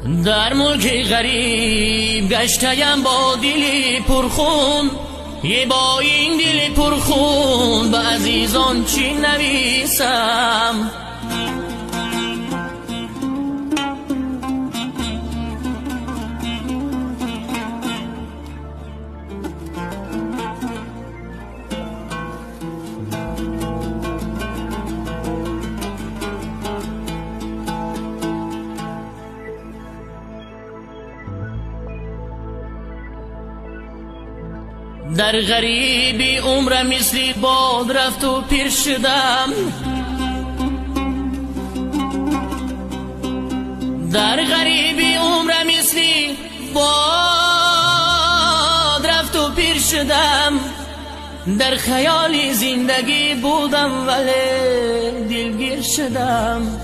در ملک غریب گشتیم با دلی پرخون، یه با این دل پرخون به عزیزان چی نویسم؟ در غریبی عمر مثلی باد رفت و پیر شدم، در غریبی عمر مثلی باد رفت و پیر شدم، در خیالی زندگی بودم ولی دلگیر شدم.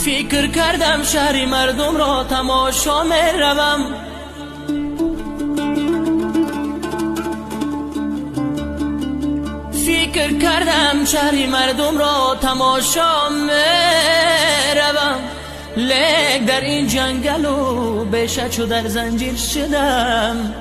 فکر کردم شهر مردم را تماشا می روم، فکر کردم شهر مردم را تماشا می روم، لیک در این جنگل و بشه چو در زنجیر شدم.